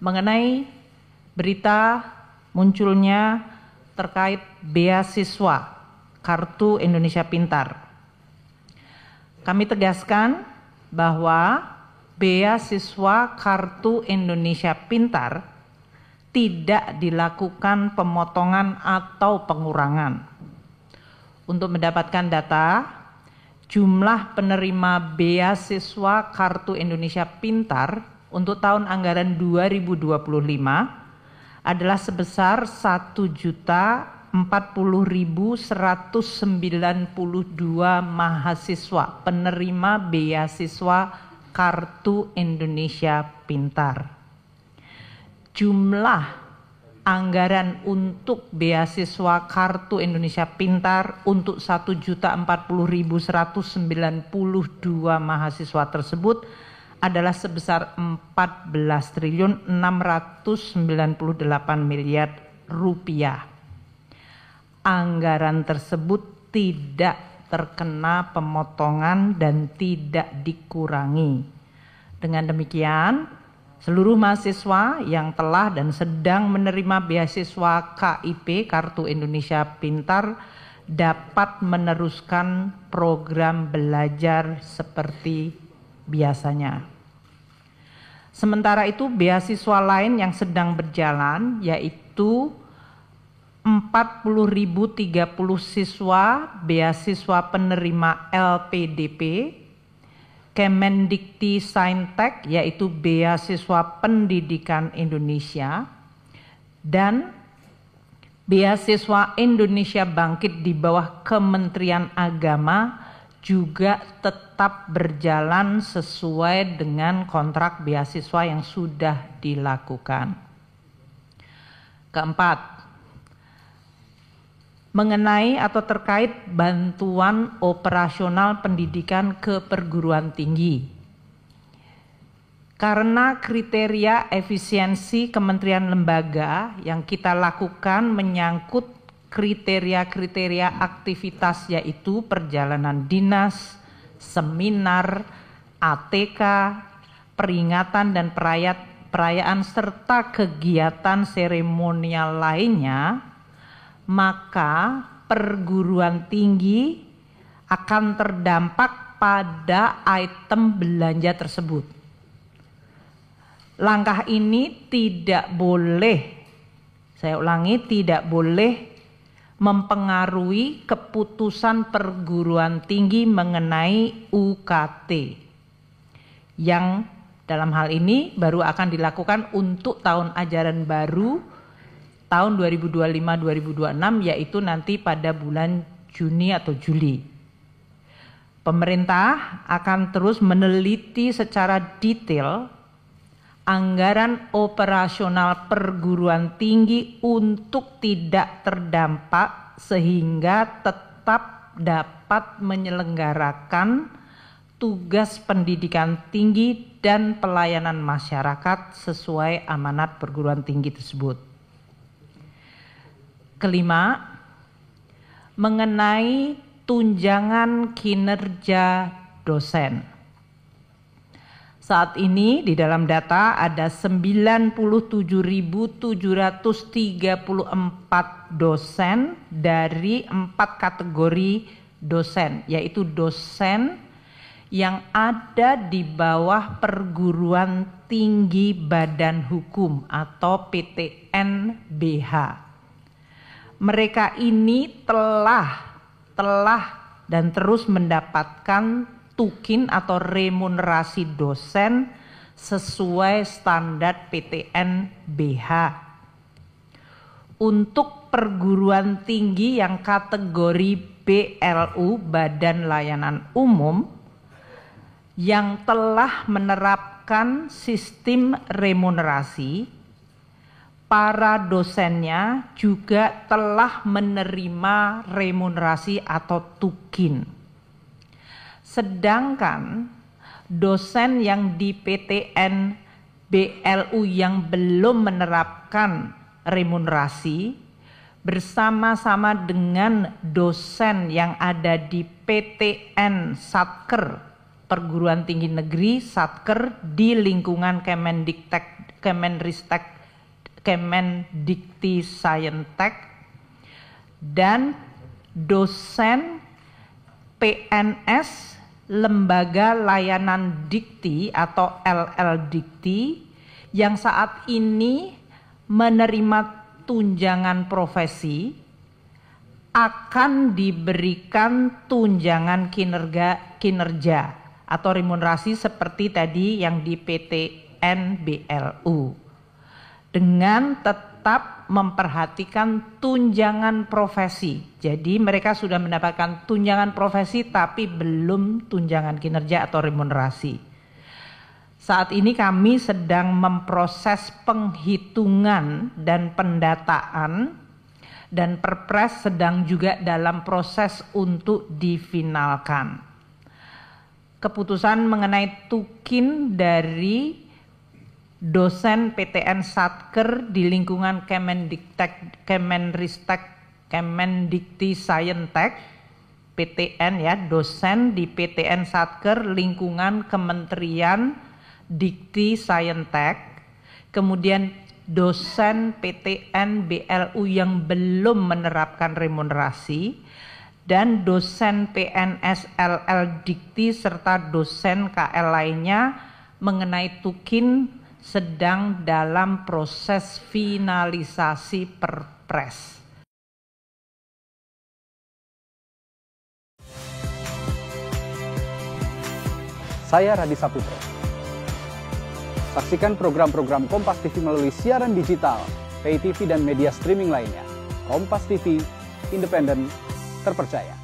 mengenai berita munculnya terkait beasiswa Kartu Indonesia Pintar. Kami tegaskan bahwa beasiswa Kartu Indonesia Pintar tidak dilakukan pemotongan atau pengurangan. Untuk mendapatkan data, jumlah penerima beasiswa Kartu Indonesia Pintar untuk tahun anggaran 2025 adalah sebesar 1.040.192 mahasiswa penerima beasiswa Kartu Indonesia Pintar. Jumlah anggaran untuk beasiswa Kartu Indonesia Pintar untuk 1.040.192 mahasiswa tersebut adalah sebesar 14.698 miliar rupiah. Anggaran tersebut tidak terkena pemotongan dan tidak dikurangi. Dengan demikian, seluruh mahasiswa yang telah dan sedang menerima beasiswa KIP Kartu Indonesia Pintar dapat meneruskan program belajar seperti biasanya. Sementara itu, beasiswa lain yang sedang berjalan yaitu 40.030 siswa beasiswa penerima LPDP Kemendikti Saintek yaitu beasiswa pendidikan Indonesia dan beasiswa Indonesia Bangkit di bawah Kementerian Agama juga tetap berjalan sesuai dengan kontrak beasiswa yang sudah dilakukan. Keempat, mengenai atau terkait bantuan operasional pendidikan ke perguruan tinggi. Karena kriteria efisiensi kementerian lembaga yang kita lakukan menyangkut kriteria-kriteria aktivitas yaitu perjalanan dinas, seminar, ATK, peringatan dan perayaan serta kegiatan seremonial lainnya, maka perguruan tinggi akan terdampak pada item belanja tersebut. Langkah ini tidak boleh, saya ulangi, tidak boleh mempengaruhi keputusan perguruan tinggi mengenai UKT yang dalam hal ini baru akan dilakukan untuk tahun ajaran baru tahun 2025-2026 yaitu nanti pada bulan Juni atau Juli. Pemerintah akan terus meneliti secara detail anggaran operasional perguruan tinggi untuk tidak terdampak sehingga tetap dapat menyelenggarakan tugas pendidikan tinggi dan pelayanan masyarakat sesuai amanat perguruan tinggi tersebut. Kelima, mengenai tunjangan kinerja dosen. Saat ini di dalam data ada 97.734 dosen dari 4 kategori dosen, yaitu dosen yang ada di bawah perguruan tinggi badan hukum atau PTN-BH. Mereka ini telah dan terus mendapatkan tukin atau remunerasi dosen sesuai standar PTN-BH. Untuk perguruan tinggi yang kategori BLU Badan Layanan Umum yang telah menerapkan sistem remunerasi, para dosennya juga telah menerima remunerasi atau tukin. Sedangkan dosen yang di PTN BLU yang belum menerapkan remunerasi bersama-sama dengan dosen yang ada di PTN Satker Perguruan Tinggi Negeri Satker di lingkungan Kemendiktek Kemenristek, Kemendikti-Sayentek, dan dosen PNS Lembaga Layanan Dikti atau LL-Dikti yang saat ini menerima tunjangan profesi akan diberikan tunjangan kinerja atau remunerasi seperti tadi yang di PTN BLU dengan tetap memperhatikan tunjangan profesi. Jadi mereka sudah mendapatkan tunjangan profesi tapi belum tunjangan kinerja atau remunerasi. Saat ini kami sedang memproses penghitungan dan pendataan, dan Perpres sedang juga dalam proses untuk difinalkan. Keputusan mengenai tukin dari dosen PTN Satker di lingkungan Kemenristek, Kemendikti-Sayentek, PTN ya, dosen di PTN Satker lingkungan Kementerian Dikti-Sayentek, kemudian dosen PTN BLU yang belum menerapkan remunerasi, dan dosen PNS LL Dikti serta dosen KL lainnya mengenai tukin sedang dalam proses finalisasi Perpres. Saya Radi Saputro. Saksikan program-program Kompas TV melalui siaran digital, pay TV dan media streaming lainnya. Kompas TV, independen, terpercaya.